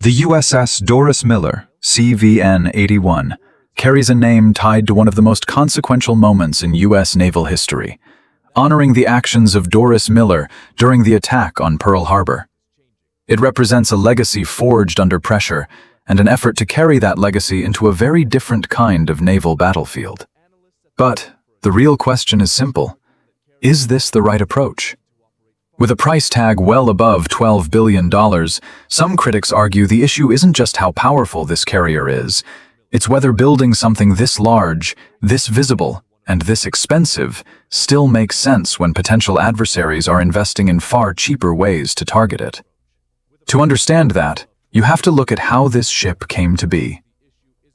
The USS Doris Miller, CVN-81, carries a name tied to one of the most consequential moments in U.S. naval history, honoring the actions of Doris Miller during the attack on Pearl Harbor. It represents a legacy forged under pressure and an effort to carry that legacy into a very different kind of naval battlefield. But the real question is simple. Is this the right approach? With a price tag well above $12 billion, some critics argue the issue isn't just how powerful this carrier is, it's whether building something this large, this visible, and this expensive still makes sense when potential adversaries are investing in far cheaper ways to target it. To understand that, you have to look at how this ship came to be.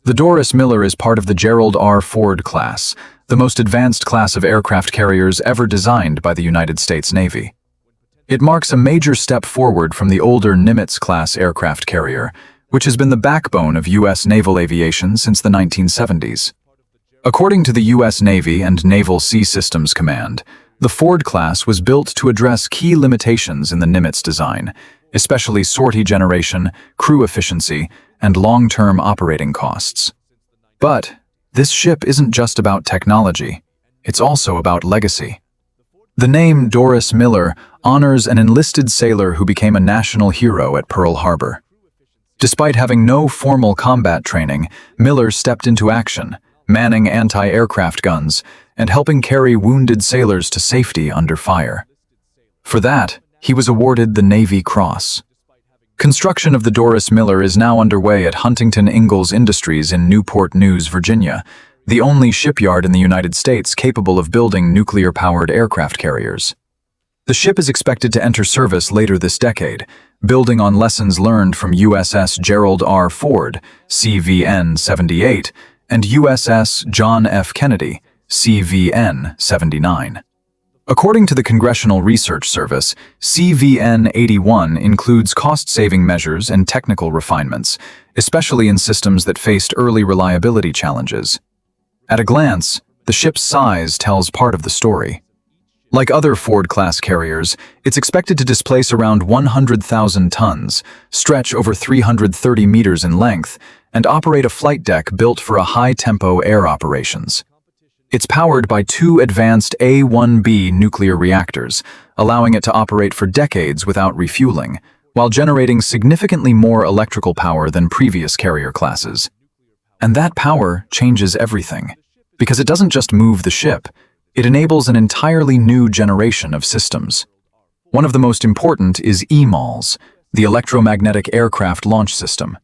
The Doris Miller is part of the Gerald R. Ford class, the most advanced class of aircraft carriers ever designed by the United States Navy. It marks a major step forward from the older Nimitz-class aircraft carrier, which has been the backbone of U.S. naval aviation since the 1970s. According to the U.S. Navy and Naval Sea Systems Command, the Ford class was built to address key limitations in the Nimitz design, especially sortie generation, crew efficiency, and long-term operating costs. But this ship isn't just about technology, it's also about legacy. The name Doris Miller honors an enlisted sailor who became a national hero at Pearl Harbor. Despite having no formal combat training, Miller stepped into action, manning anti-aircraft guns and helping carry wounded sailors to safety under fire. For that, he was awarded the Navy Cross. Construction of the Doris Miller is now underway at Huntington Ingalls Industries in Newport News, Virginia, the only shipyard in the United States capable of building nuclear-powered aircraft carriers. The ship is expected to enter service later this decade, building on lessons learned from USS Gerald R. Ford, CVN-78, and USS John F. Kennedy, CVN-79. According to the Congressional Research Service, CVN-81 includes cost-saving measures and technical refinements, especially in systems that faced early reliability challenges. At a glance, the ship's size tells part of the story. Like other Ford-class carriers, it's expected to displace around 100,000 tons, stretch over 330 meters in length, and operate a flight deck built for a high-tempo air operations. It's powered by two advanced A-1B nuclear reactors, allowing it to operate for decades without refueling, while generating significantly more electrical power than previous carrier classes. And that power changes everything, because it doesn't just move the ship, it enables an entirely new generation of systems. One of the most important is EMALS, the electromagnetic aircraft launch system.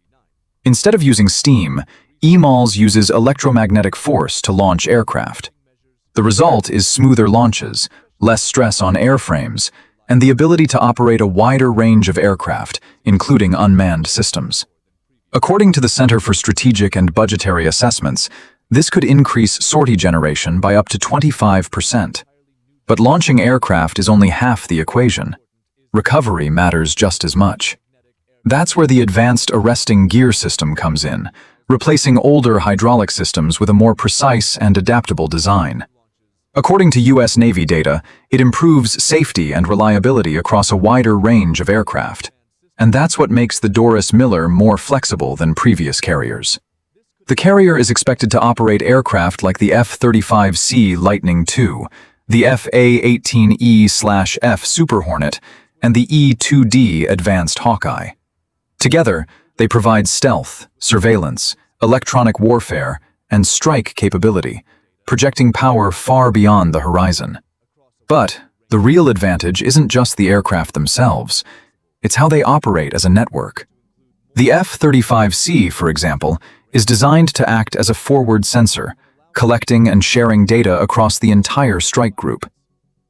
Instead of using steam, EMALS uses electromagnetic force to launch aircraft. The result is smoother launches, less stress on airframes, and the ability to operate a wider range of aircraft, including unmanned systems. According to the Center for Strategic and Budgetary Assessments, this could increase sortie generation by up to 25%. But launching aircraft is only half the equation. Recovery matters just as much. That's where the advanced arresting gear system comes in, replacing older hydraulic systems with a more precise and adaptable design. According to U.S. Navy data, it improves safety and reliability across a wider range of aircraft. And that's what makes the Doris Miller more flexible than previous carriers. The carrier is expected to operate aircraft like the F-35C Lightning II, the FA-18E/F Super Hornet, and the E-2D Advanced Hawkeye. Together, they provide stealth, surveillance, electronic warfare, and strike capability, projecting power far beyond the horizon. But the real advantage isn't just the aircraft themselves, it's how they operate as a network. The F-35C, for example, is designed to act as a forward sensor, collecting and sharing data across the entire strike group.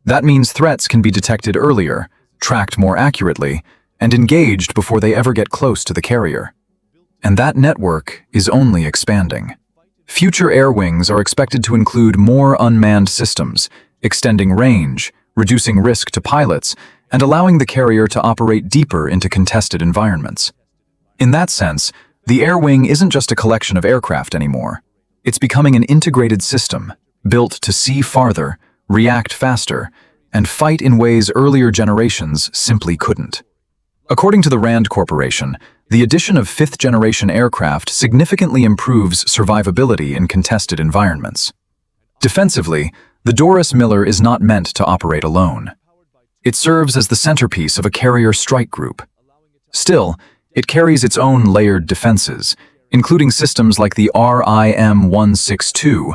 That means threats can be detected earlier, tracked more accurately, and engaged before they ever get close to the carrier. And that network is only expanding. Future air wings are expected to include more unmanned systems, extending range, reducing risk to pilots, and allowing the carrier to operate deeper into contested environments. In that sense, the air wing isn't just a collection of aircraft anymore. It's becoming an integrated system, built to see farther, react faster, and fight in ways earlier generations simply couldn't. According to the Rand Corporation, The addition of fifth-generation aircraft significantly improves survivability in contested environments. Defensively, the Doris Miller is not meant to operate alone. It serves as the centerpiece of a carrier strike group. Still, it carries its own layered defenses, including systems like the RIM-162,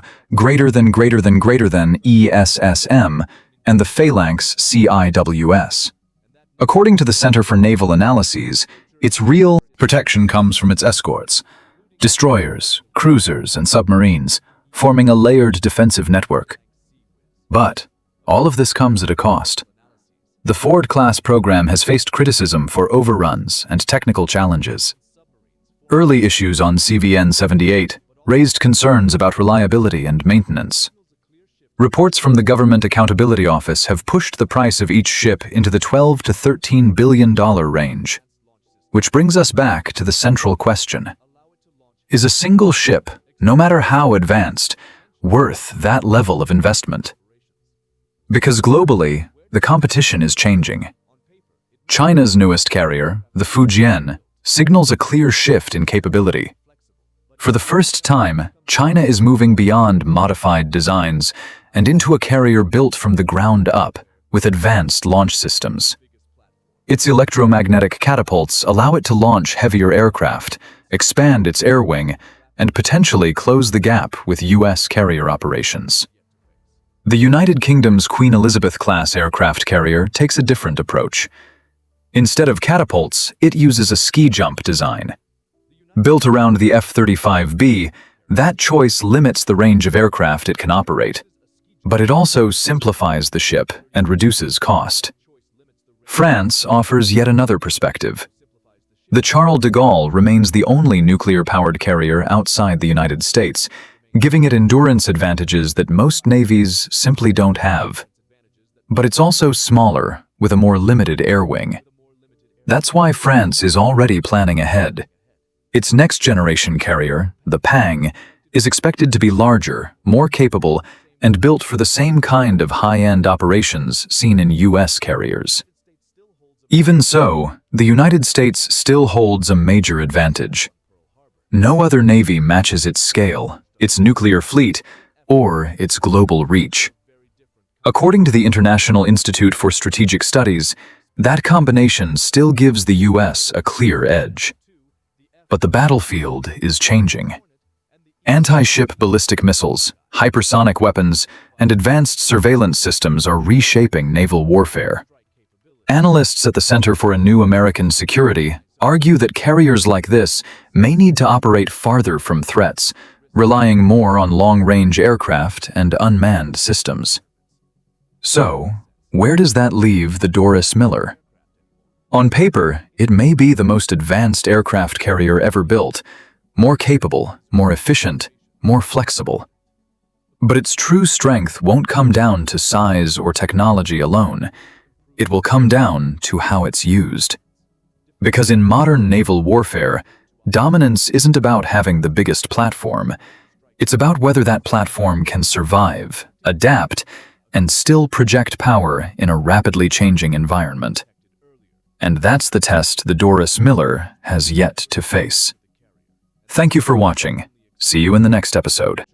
ESSM, and the Phalanx CIWS. According to the Center for Naval Analyses, its real protection comes from its escorts, destroyers, cruisers, and submarines, forming a layered defensive network. But all of this comes at a cost. The Ford-class program has faced criticism for overruns and technical challenges. Early issues on CVN-78 raised concerns about reliability and maintenance. Reports from the Government Accountability Office have pushed the price of each ship into the $12 to $13 billion range. Which brings us back to the central question. Is a single ship, no matter how advanced, worth that level of investment? Because globally, the competition is changing. China's newest carrier, the Fujian, signals a clear shift in capability. For the first time, China is moving beyond modified designs and into a carrier built from the ground up with advanced launch systems. Its electromagnetic catapults allow it to launch heavier aircraft, expand its air wing, and potentially close the gap with U.S. carrier operations. The United Kingdom's Queen Elizabeth-class aircraft carrier takes a different approach. Instead of catapults, it uses a ski jump design. Built around the F-35B, that choice limits the range of aircraft it can operate. But it also simplifies the ship and reduces cost. France offers yet another perspective. The Charles de Gaulle remains the only nuclear-powered carrier outside the United States, giving it endurance advantages that most navies simply don't have. But it's also smaller, with a more limited air wing. That's why France is already planning ahead. Its next-generation carrier, the Pang, is expected to be larger, more capable, and built for the same kind of high-end operations seen in U.S. carriers. Even so, the United States still holds a major advantage. No other navy matches its scale, its nuclear fleet, or its global reach. According to the International Institute for Strategic Studies, that combination still gives the U.S. a clear edge. But the battlefield is changing. Anti-ship ballistic missiles, hypersonic weapons, and advanced surveillance systems are reshaping naval warfare. Analysts at the Center for a New American Security argue that carriers like this may need to operate farther from threats, relying more on long-range aircraft and unmanned systems. So, where does that leave the Doris Miller? On paper, it may be the most advanced aircraft carrier ever built, more capable, more efficient, more flexible. But its true strength won't come down to size or technology alone. It will come down to how it's used. Because in modern naval warfare, dominance isn't about having the biggest platform. It's about whether that platform can survive, adapt, and still project power in a rapidly changing environment. And that's the test the Doris Miller has yet to face. Thank you for watching. See you in the next episode.